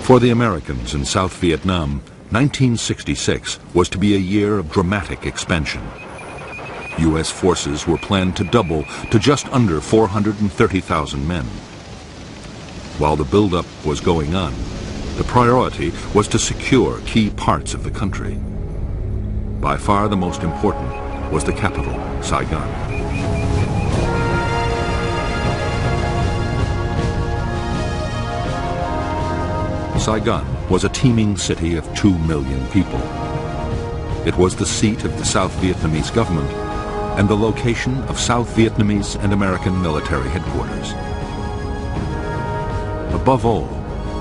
For the Americans in South Vietnam, 1966 was to be a year of dramatic expansion. U.S. forces were planned to double to just under 430,000 men. While the buildup was going on, the priority was to secure key parts of the country. By far the most important was the capital, Saigon. Saigon was a teeming city of 2 million people. It was the seat of the South Vietnamese government and the location of South Vietnamese and American military headquarters. Above all,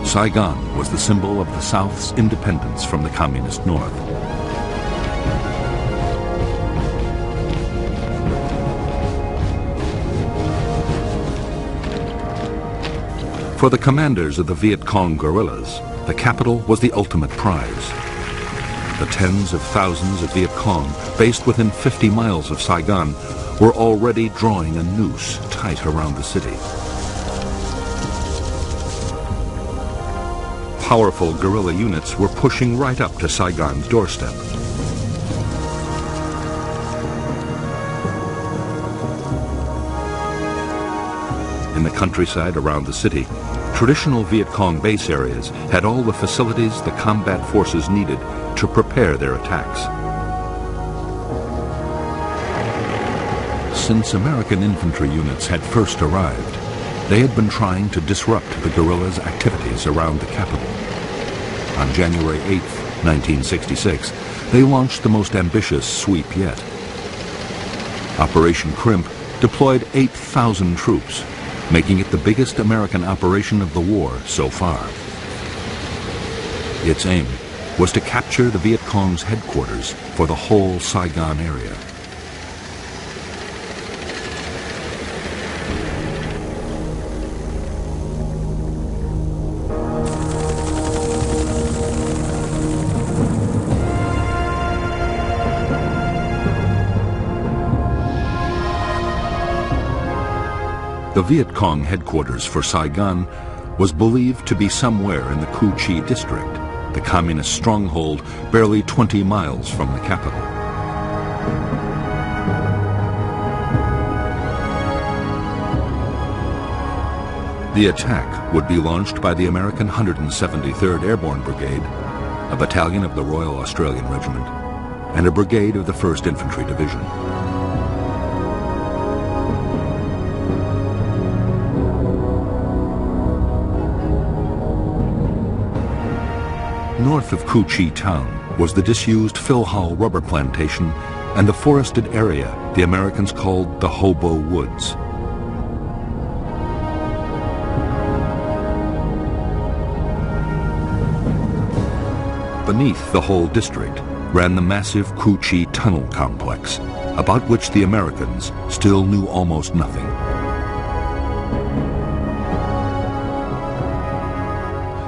Saigon was the symbol of the South's independence from the Communist North. For the commanders of the Viet Cong guerrillas, the capital was the ultimate prize. The tens of thousands of Viet Cong, based within 50 miles of Saigon, were already drawing a noose tight around the city. Powerful guerrilla units were pushing right up to Saigon's doorstep. In the countryside around the city, traditional Viet Cong base areas had all the facilities the combat forces needed to prepare their attacks. Since American infantry units had first arrived, they had been trying to disrupt the guerrillas' activities around the capital. On January 8, 1966, they launched the most ambitious sweep yet. Operation Crimp deployed 8,000 troops, making it the biggest American operation of the war so far. Its aim was to capture the Viet Cong's headquarters for the whole Saigon area. The Viet Cong headquarters for Saigon was believed to be somewhere in the Cu Chi district, the communist stronghold barely 20 miles from the capital. The attack would be launched by the American 173rd Airborne Brigade, a battalion of the Royal Australian Regiment, and a brigade of the 1st Infantry Division. North of Cu Chi town was the disused Philhall rubber plantation and the forested area the Americans called the Hobo Woods. Beneath the whole district ran the massive Cu Chi tunnel complex, about which the Americans still knew almost nothing.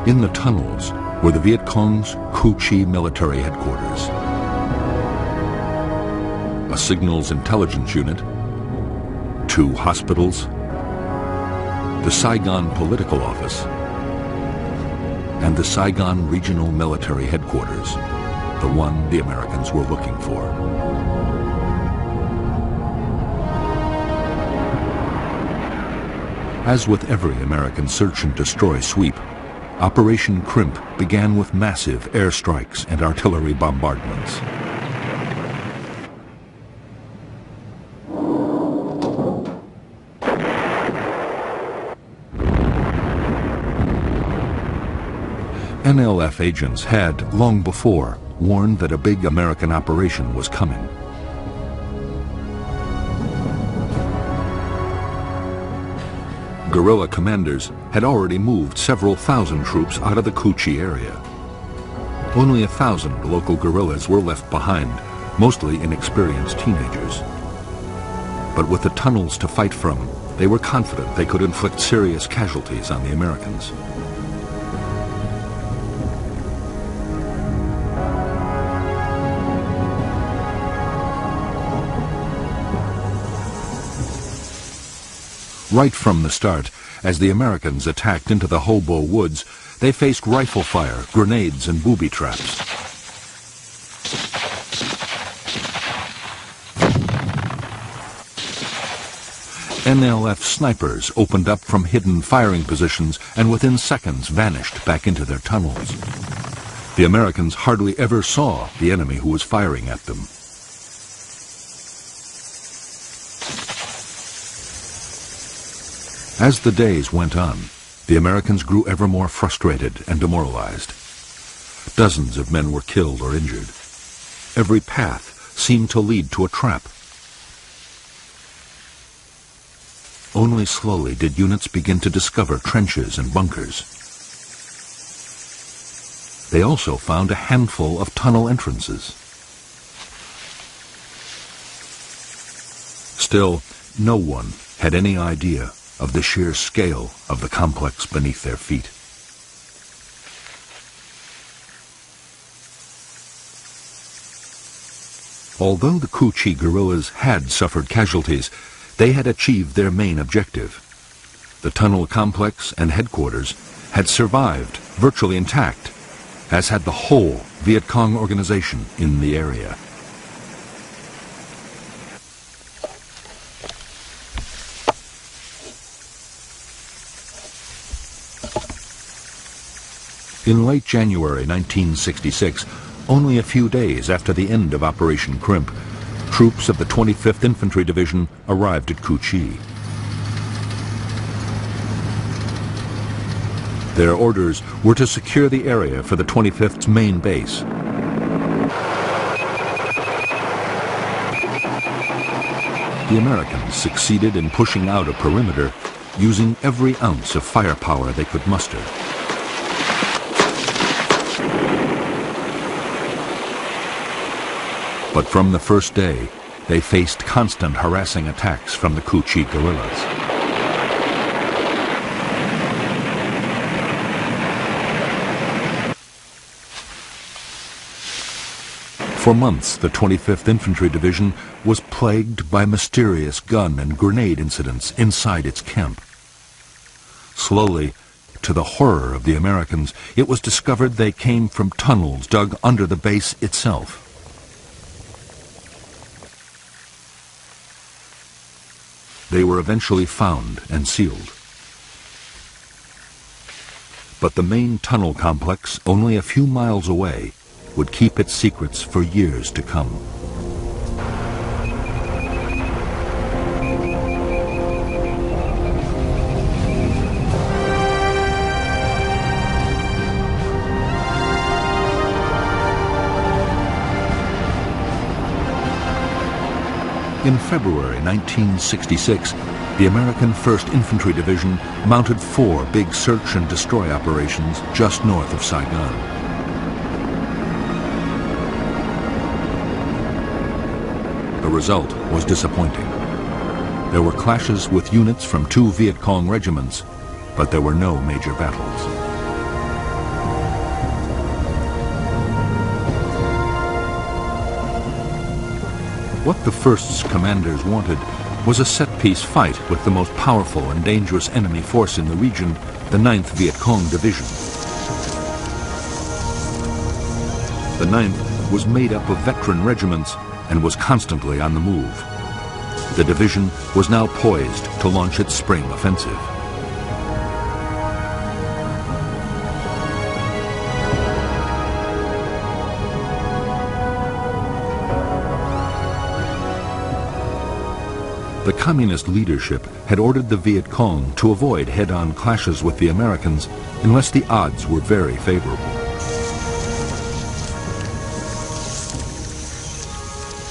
In the tunnels were the Viet Cong's Cu Chi military headquarters, a signals intelligence unit, 2 hospitals, the Saigon political office, and the Saigon regional military headquarters, the one the Americans were looking for. As with every American search and destroy sweep, Operation Crimp began with massive airstrikes and artillery bombardments. NLF agents had, long before, warned that a big American operation was coming. Guerrilla commanders had already moved several thousand troops out of the Cu Chi area. Only 1,000 local guerrillas were left behind, mostly inexperienced teenagers. But with the tunnels to fight from, they were confident they could inflict serious casualties on the Americans. Right from the start, as the Americans attacked into the Hobo Woods, they faced rifle fire, grenades, and booby traps. NLF snipers opened up from hidden firing positions and within seconds vanished back into their tunnels. The Americans hardly ever saw the enemy who was firing at them. As the days went on, the Americans grew ever more frustrated and demoralized. Dozens of men were killed or injured. Every path seemed to lead to a trap. Only slowly did units begin to discover trenches and bunkers. They also found a handful of tunnel entrances. Still, no one had any idea of the sheer scale of the complex beneath their feet. Although the Cu Chi guerrillas had suffered casualties, they had achieved their main objective. The tunnel complex and headquarters had survived virtually intact, as had the whole Viet Cong organization in the area. In late January 1966, only a few days after the end of Operation Crimp, troops of the 25th Infantry Division arrived at Cu Chi. Their orders were to secure the area for the 25th's main base. The Americans succeeded in pushing out a perimeter using every ounce of firepower they could muster. But from the first day, they faced constant harassing attacks from the Cu Chi guerrillas. For months, the 25th Infantry Division was plagued by mysterious gun and grenade incidents inside its camp. Slowly, to the horror of the Americans, it was discovered they came from tunnels dug under the base itself. They were eventually found and sealed. But the main tunnel complex, only a few miles away, would keep its secrets for years to come. In February 1966, the American 1st Infantry Division mounted 4 big search and destroy operations just north of Saigon. The result was disappointing. There were clashes with units from 2 Viet Cong regiments, but there were no major battles. What the 1st's commanders wanted was a set-piece fight with the most powerful and dangerous enemy force in the region, the 9th Viet Cong Division. The 9th was made up of veteran regiments and was constantly on the move. The division was now poised to launch its spring offensive. The communist leadership had ordered the Viet Cong to avoid head-on clashes with the Americans unless the odds were very favorable.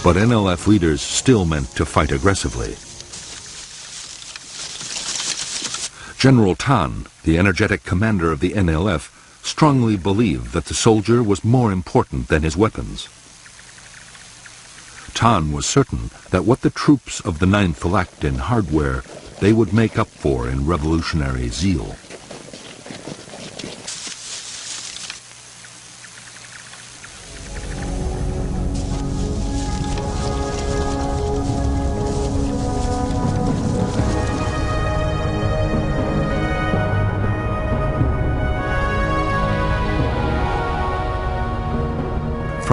But NLF leaders still meant to fight aggressively. General Tan, the energetic commander of the NLF, strongly believed that the soldier was more important than his weapons. Tan was certain that what the troops of the 9th lacked in hardware, they would make up for in revolutionary zeal.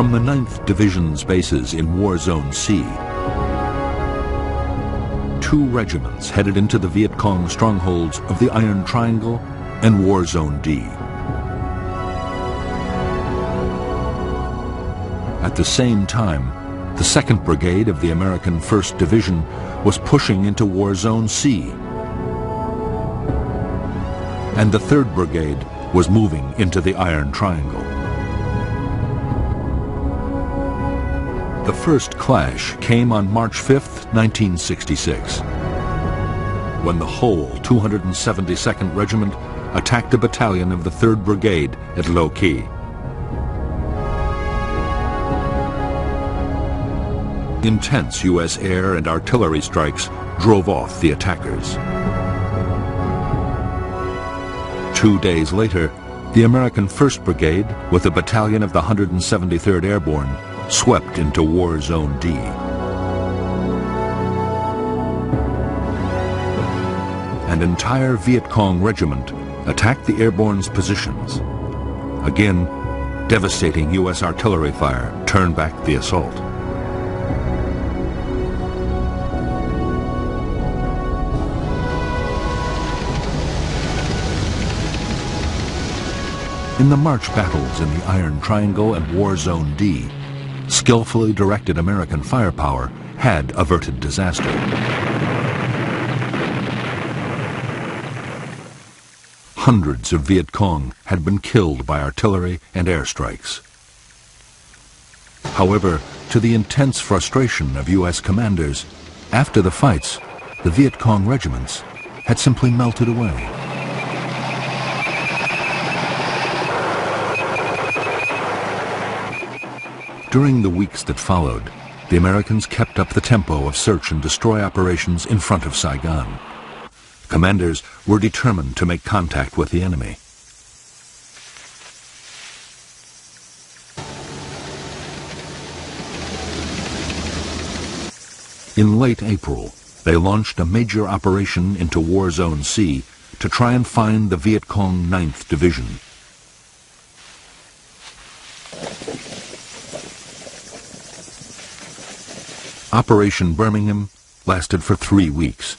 From the 9th Division's bases in War Zone C, 2 regiments headed into the Viet Cong strongholds of the Iron Triangle and War Zone D. At the same time, the 2nd Brigade of the American 1st Division was pushing into War Zone C, and the 3rd Brigade was moving into the Iron Triangle. The first clash came on March 5th, 1966, when the whole 272nd Regiment attacked a battalion of the 3rd Brigade at Lo Qui. Intense U.S. air and artillery strikes drove off the attackers. 2 days later, the American 1st Brigade, with a battalion of the 173rd Airborne, swept into War Zone D. An entire Viet Cong regiment attacked the airborne's positions. Again, devastating U.S. artillery fire turned back the assault. In the March battles in the Iron Triangle and War Zone D, skillfully directed American firepower had averted disaster. Hundreds of Viet Cong had been killed by artillery and airstrikes. However, to the intense frustration of U.S. commanders, after the fights, the Viet Cong regiments had simply melted away. During the weeks that followed, the Americans kept up the tempo of search and destroy operations in front of Saigon. Commanders were determined to make contact with the enemy. In late April, they launched a major operation into War Zone C to try and find the Viet Cong 9th Division. Operation Birmingham lasted for 3 weeks.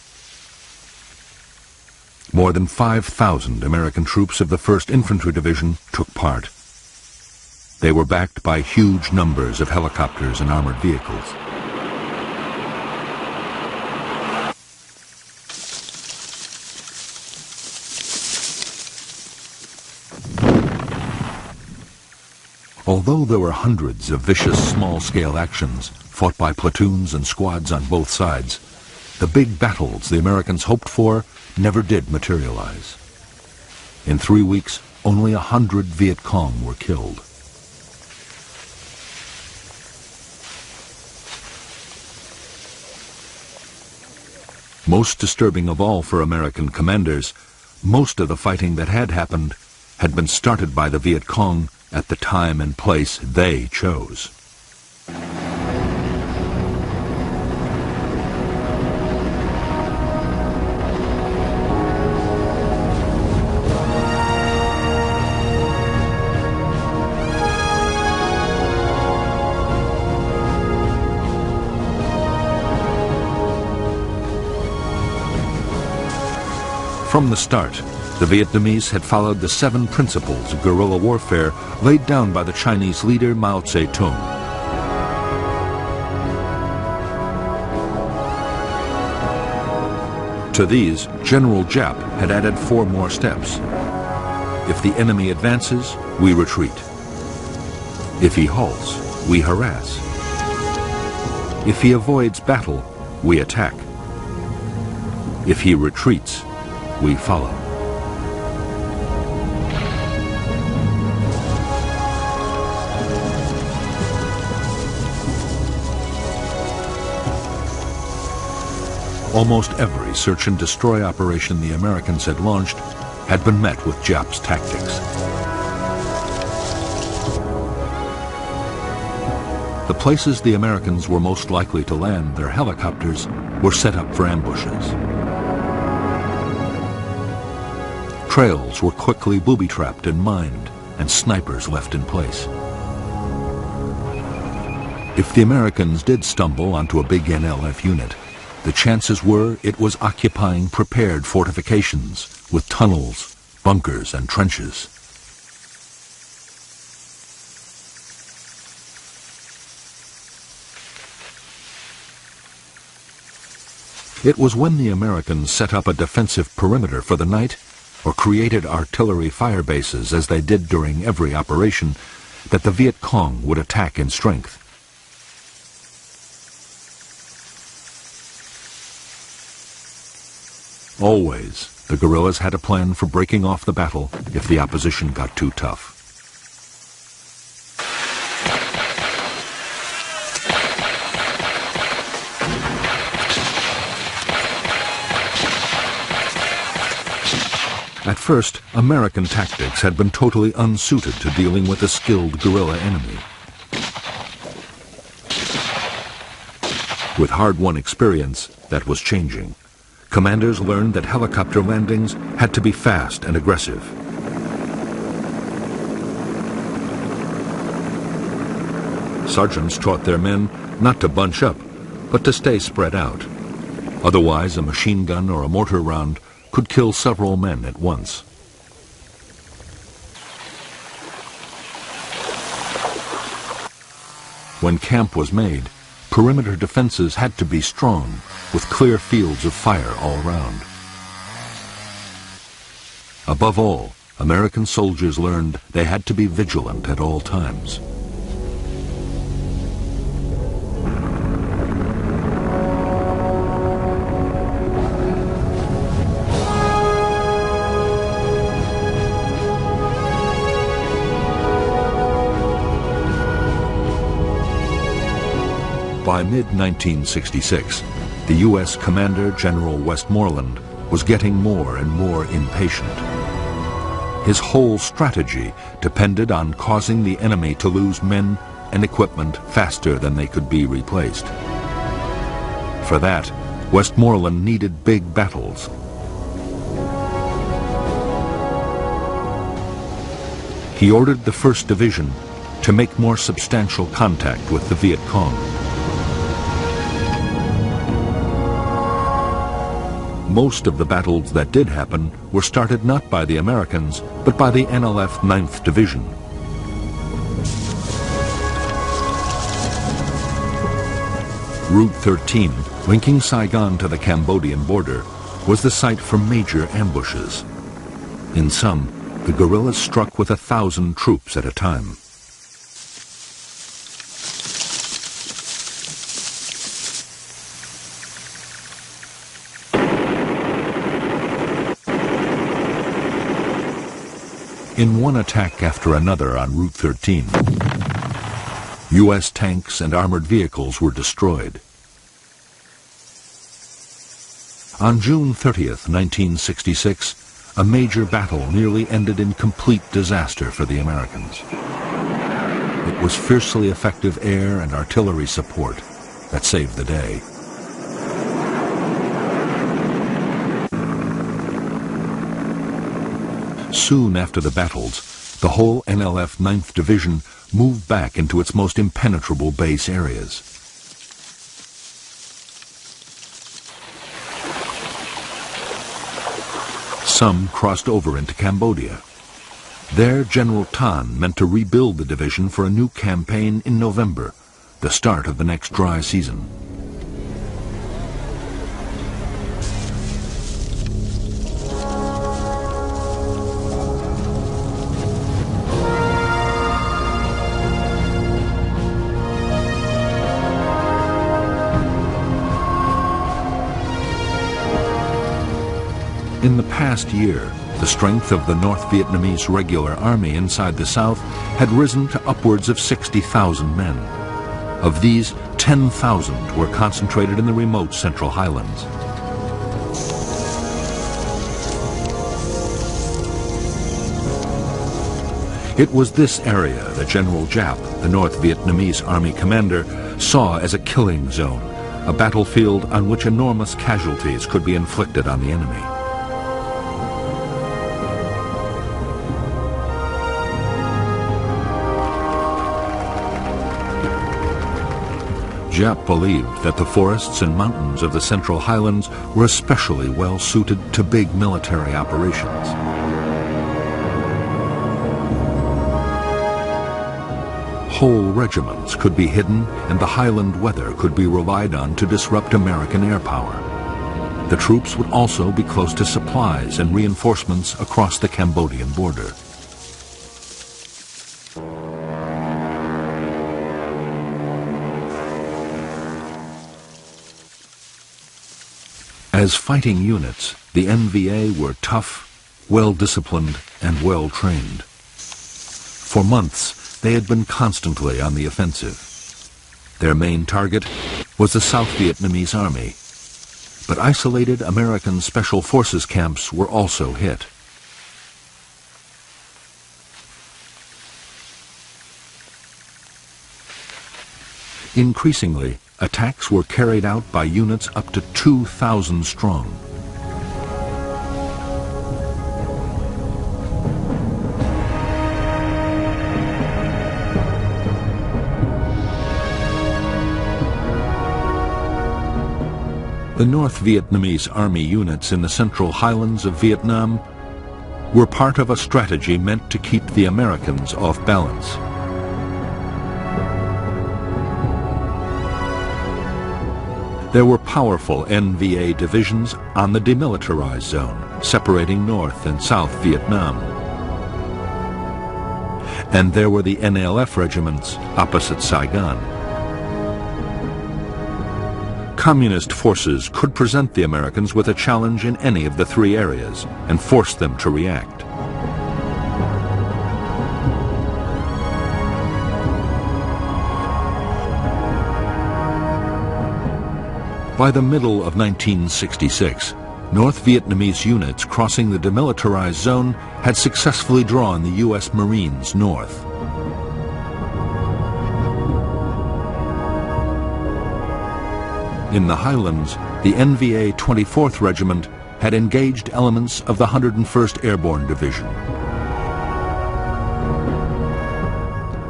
More than 5,000 American troops of the 1st Infantry Division took part. They were backed by huge numbers of helicopters and armored vehicles. Although there were hundreds of vicious small-scale actions fought by platoons and squads on both sides, the big battles the Americans hoped for never did materialize. In 3 weeks, only 100 Viet Cong were killed. Most disturbing of all for American commanders, most of the fighting that had happened had been started by the Viet Cong at the time and place they chose. From the start, the Vietnamese had followed the 7 principles of guerrilla warfare laid down by the Chinese leader Mao Zedong. To these, General Giap had added 4 more steps. If the enemy advances, we retreat. If he halts, we harass. If he avoids battle, we attack. If he retreats, we follow. Almost every search and destroy operation the Americans had launched had been met with Giap's tactics. The places the Americans were most likely to land their helicopters were set up for ambushes. Trails were quickly booby-trapped and mined, and snipers left in place. If the Americans did stumble onto a big NLF unit, the chances were it was occupying prepared fortifications with tunnels, bunkers, and trenches. It was when the Americans set up a defensive perimeter for the night, or created artillery fire bases as they did during every operation, that the Viet Cong would attack in strength. Always, the guerrillas had a plan for breaking off the battle if the opposition got too tough. At first, American tactics had been totally unsuited to dealing with a skilled guerrilla enemy. With hard-won experience, that was changing. Commanders learned that helicopter landings had to be fast and aggressive. Sergeants taught their men not to bunch up, but to stay spread out. Otherwise, a machine gun or a mortar round could kill several men at once. When camp was made, perimeter defenses had to be strong, with clear fields of fire all around. Above all, American soldiers learned they had to be vigilant at all times. By mid-1966, the U.S. Commander General Westmoreland was getting more and more impatient. His whole strategy depended on causing the enemy to lose men and equipment faster than they could be replaced. For that, Westmoreland needed big battles. He ordered the 1st Division to make more substantial contact with the Viet Cong. Most of the battles that did happen were started not by the Americans, but by the NLF 9th Division. Route 13, linking Saigon to the Cambodian border, was the site for major ambushes. In some, the guerrillas struck with 1,000 troops at a time. In one attack after another on Route 13, U.S. tanks and armored vehicles were destroyed. On June 30th, 1966, a major battle nearly ended in complete disaster for the Americans. It was fiercely effective air and artillery support that saved the day. Soon after the battles, the whole NLF 9th Division moved back into its most impenetrable base areas. Some crossed over into Cambodia. There, General Tan meant to rebuild the division for a new campaign in November, the start of the next dry season. In the past year, the strength of the North Vietnamese regular army inside the South had risen to upwards of 60,000 men. Of these, 10,000 were concentrated in the remote Central Highlands. It was this area that General Giap, the North Vietnamese army commander, saw as a killing zone, a battlefield on which enormous casualties could be inflicted on the enemy. Giap believed that the forests and mountains of the Central Highlands were especially well suited to big military operations. Whole regiments could be hidden, and the highland weather could be relied on to disrupt American air power. The troops would also be close to supplies and reinforcements across the Cambodian border. As fighting units, the NVA were tough, well-disciplined, and well-trained. For months, they had been constantly on the offensive. Their main target was the South Vietnamese Army, but isolated American Special Forces camps were also hit. Increasingly, attacks were carried out by units up to 2,000 strong. The North Vietnamese Army units in the Central Highlands of Vietnam were part of a strategy meant to keep the Americans off balance. There were powerful NVA divisions on the demilitarized zone, separating North and South Vietnam. And there were the NLF regiments opposite Saigon. Communist forces could present the Americans with a challenge in any of the three areas and force them to react. By the middle of 1966, North Vietnamese units crossing the demilitarized zone had successfully drawn the U.S. Marines north. In the Highlands, the NVA 24th Regiment had engaged elements of the 101st Airborne Division.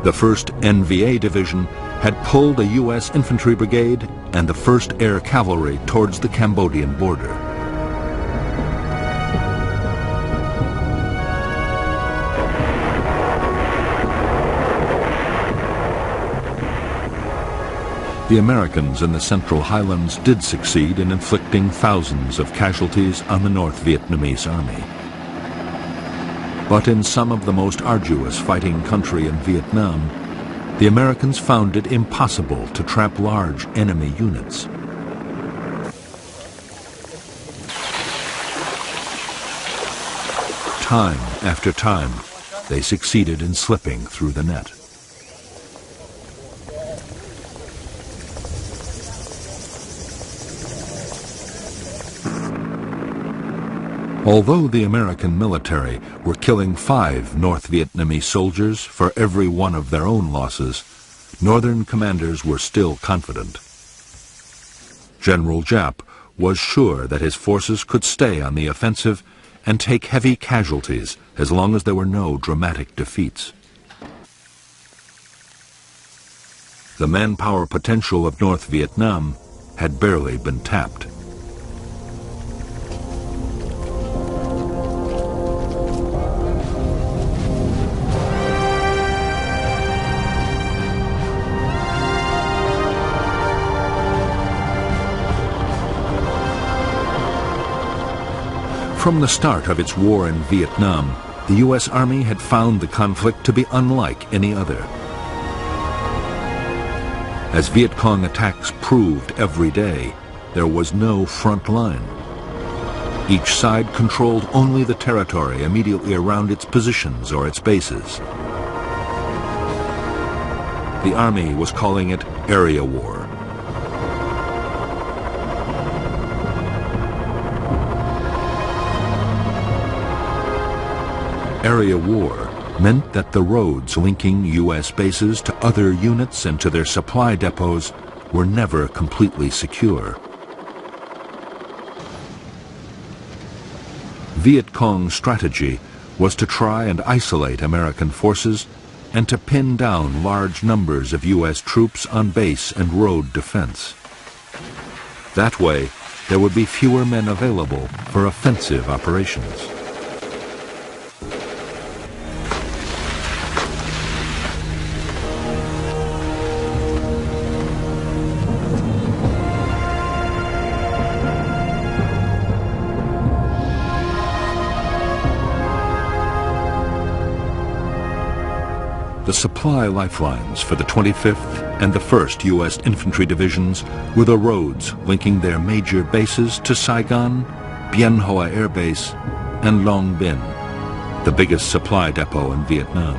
The 1st NVA Division had pulled a U.S. Infantry Brigade and the 1st Air Cavalry towards the Cambodian border. The Americans in the Central Highlands did succeed in inflicting thousands of casualties on the North Vietnamese Army. But in some of the most arduous fighting country in Vietnam, the Americans found it impossible to trap large enemy units. Time after time, they succeeded in slipping through the net. Although the American military were killing 5 North Vietnamese soldiers for every one of their own losses, Northern commanders were still confident. General Giap was sure that his forces could stay on the offensive and take heavy casualties as long as there were no dramatic defeats. The manpower potential of North Vietnam had barely been tapped. From the start of its war in Vietnam, the U.S. Army had found the conflict to be unlike any other. As Viet Cong attacks proved every day, there was no front line. Each side controlled only the territory immediately around its positions or its bases. The Army was calling it area war. Area war meant that the roads linking U.S. bases to other units and to their supply depots were never completely secure. Viet Cong's strategy was to try and isolate American forces and to pin down large numbers of U.S. troops on base and road defense. That way, there would be fewer men available for offensive operations. The supply lifelines for the 25th and the 1st U.S. Infantry Divisions were the roads linking their major bases to Saigon, Bien Hoa Air Base, and Long Binh, the biggest supply depot in Vietnam.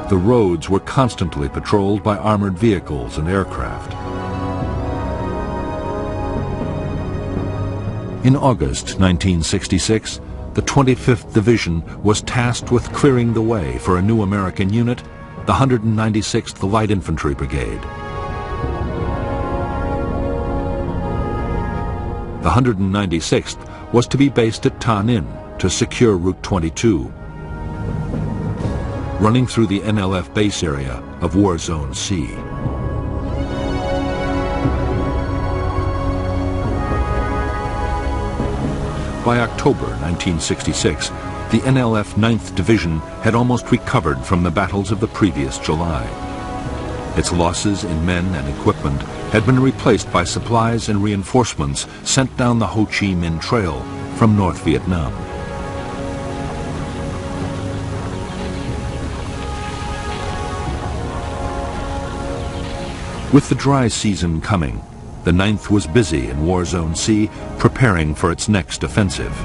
The roads were constantly patrolled by armored vehicles and aircraft. In August 1966, the 25th Division was tasked with clearing the way for a new American unit, the 196th Light Infantry Brigade. The 196th was to be based at Ta Ninh to secure Route 22, running through the NLF base area of War Zone C. By October 1966, the NLF 9th Division had almost recovered from the battles of the previous July. Its losses in men and equipment had been replaced by supplies and reinforcements sent down the Ho Chi Minh Trail from North Vietnam. With the dry season coming, the 9th was busy in War Zone C, preparing for its next offensive.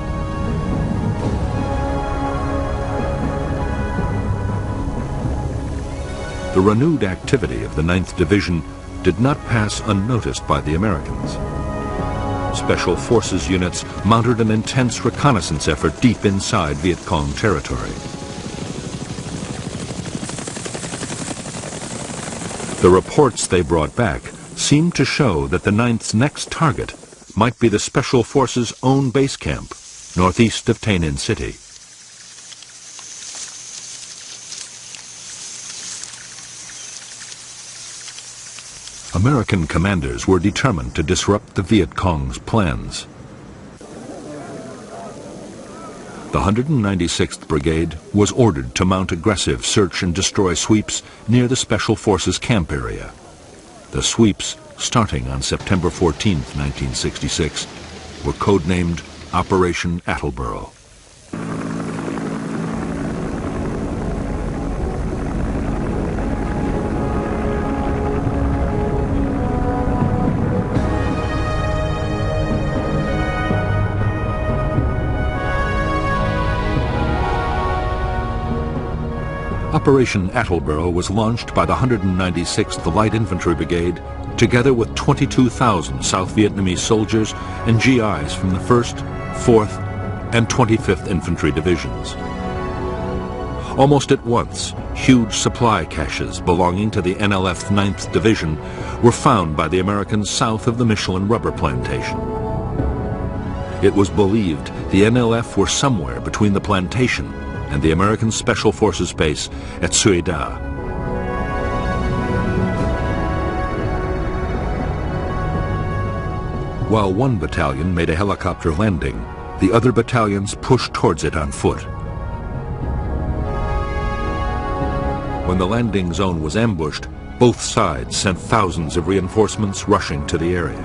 The renewed activity of the 9th Division did not pass unnoticed by the Americans. Special Forces units mounted an intense reconnaissance effort deep inside Viet Cong territory. The reports they brought back seemed to show that the 9th's next target might be the Special Forces' own base camp, northeast of Tay Ninh City. American commanders were determined to disrupt the Viet Cong's plans. The 196th Brigade was ordered to mount aggressive search and destroy sweeps near the Special Forces camp area. The sweeps, starting on September 14, 1966, were codenamed Operation Attleboro. Operation Attleboro was launched by the 196th Light Infantry Brigade together with 22,000 South Vietnamese soldiers and GIs from the 1st, 4th, and 25th Infantry Divisions. Almost at once, huge supply caches belonging to the NLF 9th Division were found by the Americans south of the Michelin rubber plantation. It was believed the NLF were somewhere between the plantation and the American Special Forces base at Suy Da. While one battalion made a helicopter landing, the other battalions pushed towards it on foot. When the landing zone was ambushed, both sides sent thousands of reinforcements rushing to the area.